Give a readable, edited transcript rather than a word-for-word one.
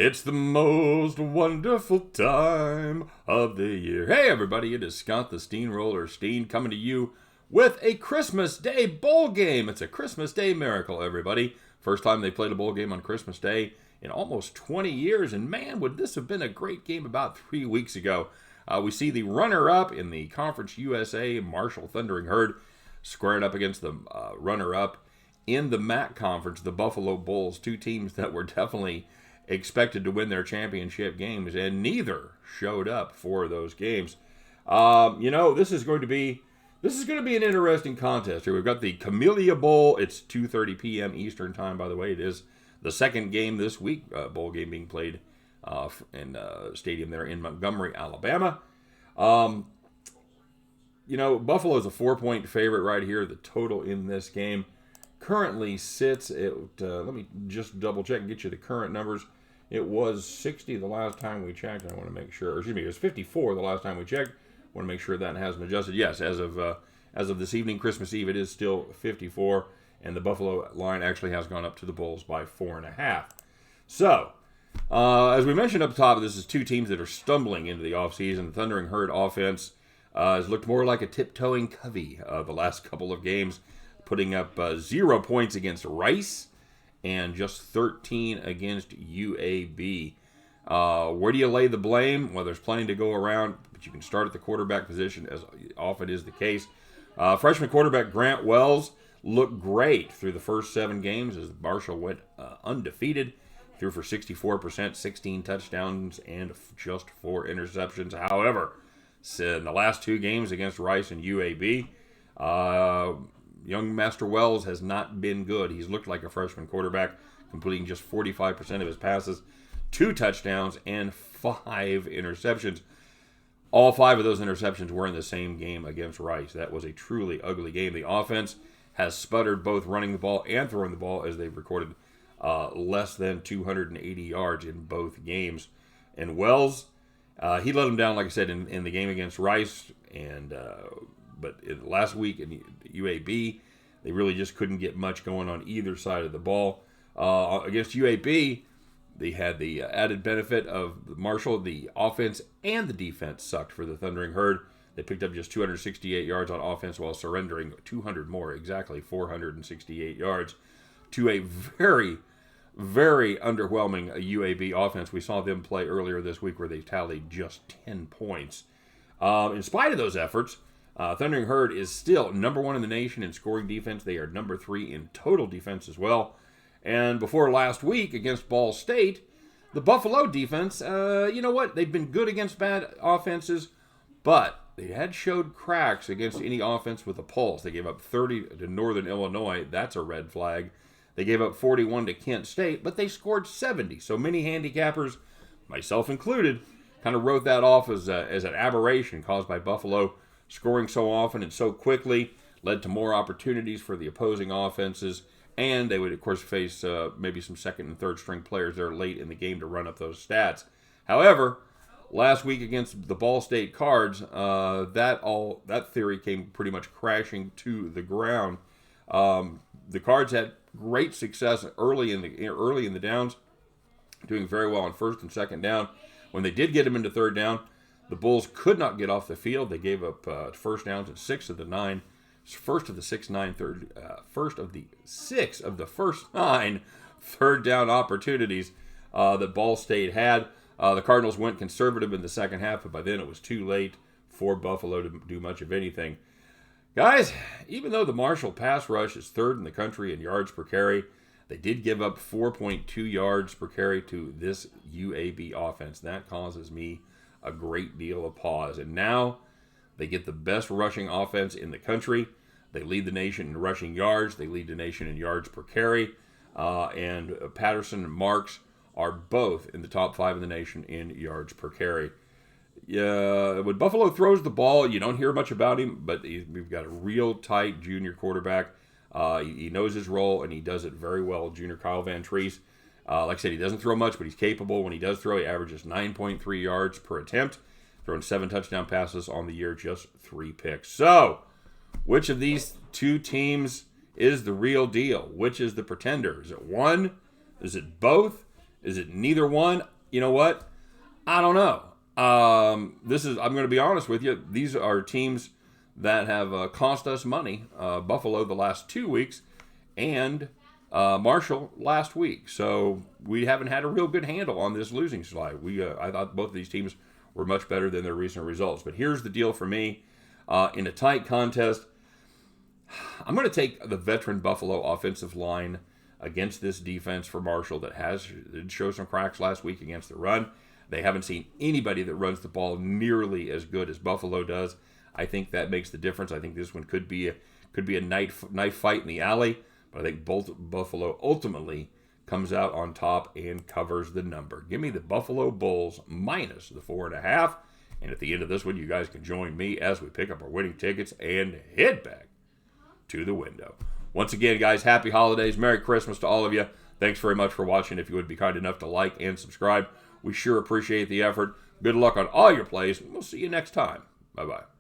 It's the most wonderful time of the year. Hey everybody, it is Scott the Steamroller Steen coming to you with a Christmas Day bowl game. It's a Christmas Day miracle, everybody. First time they played a bowl game on Christmas Day in almost 20 years, and man, would this have been a great game about 3 weeks ago. We see the runner-up in the Conference USA, Marshall Thundering Herd, squaring up against the runner-up in the MAC Conference, the Buffalo Bulls, two teams that were definitely expected to win their championship games, and neither showed up for those games. This is going to be an interesting contest here. We've got the Camellia Bowl. It's 2:30 p.m. Eastern time, by the way. It is the second game this week, bowl game being played in stadium there in Montgomery, Alabama. Buffalo's a 4-point favorite right here. The total in this game currently sits at, let me just double check and get you the current numbers. It was 60 the last time we checked. I want to make sure, it was 54 the last time we checked. I want to make sure that hasn't adjusted. Yes, as of this evening, Christmas Eve, it is still 54, and the Buffalo line actually has gone up to the Bulls by 4.5. So, as we mentioned up top, this is two teams that are stumbling into the offseason. The Thundering Herd offense has looked more like a tiptoeing Covey the last couple of games, putting up 0 points against Rice and just 13 against UAB. Where do you lay the blame? Well, there's plenty to go around, but you can start at the quarterback position, as often is the case. Freshman quarterback Grant Wells looked great through the first 7 games as Marshall went undefeated. Threw for 64%, 16 touchdowns, and just 4 interceptions. However, in the last 2 games against Rice and UAB, young Master Wells has not been good. He's looked like a freshman quarterback, completing just 45% of his passes, 2 touchdowns, and 5 interceptions. All 5 of those interceptions were in the same game against Rice. That was a truly ugly game. The offense has sputtered both running the ball and throwing the ball, as they've recorded less than 280 yards in both games. And Wells, he let them down, like I said, in the game against Rice, and but last week in UAB, they really just couldn't get much going on either side of the ball. Against UAB, they had the added benefit of Marshall. The offense and the defense sucked for the Thundering Herd. They picked up just 268 yards on offense while surrendering 200 more, exactly 468 yards, to a very, very underwhelming UAB offense. We saw them play earlier this week where they tallied just 10 points. In spite of those efforts, Thundering Herd is still number 1 in the nation in scoring defense. They are number 3 in total defense as well. And before last week against Ball State, the Buffalo defense, they've been good against bad offenses, but they had showed cracks against any offense with a pulse. They gave up 30 to Northern Illinois. That's a red flag. They gave up 41 to Kent State, but they scored 70. So many handicappers, myself included, kind of wrote that off as an aberration caused by Buffalo scoring so often and so quickly, led to more opportunities for the opposing offenses, and they would, of course, face maybe some second and third string players there late in the game to run up those stats. However, last week against the Ball State Cards, that theory came pretty much crashing to the ground. The Cards had great success early in the downs, doing very well on first and second down. When they did get them into third down, the Bulls could not get off the field. They gave up first downs at 6 of the 9. First of the 6 of the first 9 third down opportunities that Ball State had. The Cardinals went conservative in the second half, but by then it was too late for Buffalo to do much of anything. Guys, even though the Marshall pass rush is 3rd in the country in yards per carry, they did give up 4.2 yards per carry to this UAB offense. That causes me a great deal of pause. And now they get the best rushing offense in the country. They lead the nation in rushing yards. They lead the nation in yards per carry. And Patterson and Marks are both in the top 5 in the nation in yards per carry. When Buffalo throws the ball, you don't hear much about him, but we've got a real tight junior quarterback. He knows his role, and he does it very well. Junior Kyle Van Treese. Like I said, he doesn't throw much, but he's capable. When he does throw, he averages 9.3 yards per attempt, throwing 7 touchdown passes on the year, just 3 picks. So, which of these two teams is the real deal? Which is the pretender? Is it one? Is it both? Is it neither one? you know what? I don't know. I'm going to be honest with you. These are teams that have cost us money. Buffalo the last 2 weeks, and Marshall last week. So we haven't had a real good handle on this losing slide. I thought both of these teams were much better than their recent results. But here's the deal for me. In a tight contest, I'm going to take the veteran Buffalo offensive line against this defense for Marshall that did show some cracks last week against the run. They haven't seen anybody that runs the ball nearly as good as Buffalo does. I think that makes the difference. I think this one could be a knife fight in the alley, but I think Buffalo ultimately comes out on top and covers the number. Give me the Buffalo Bulls minus the 4.5. And at the end of this one, you guys can join me as we pick up our winning tickets and head back to the window. Once again, guys, happy holidays. Merry Christmas to all of you. Thanks very much for watching. If you would be kind enough to like and subscribe, we sure appreciate the effort. Good luck on all your plays. We'll see you next time. Bye-bye.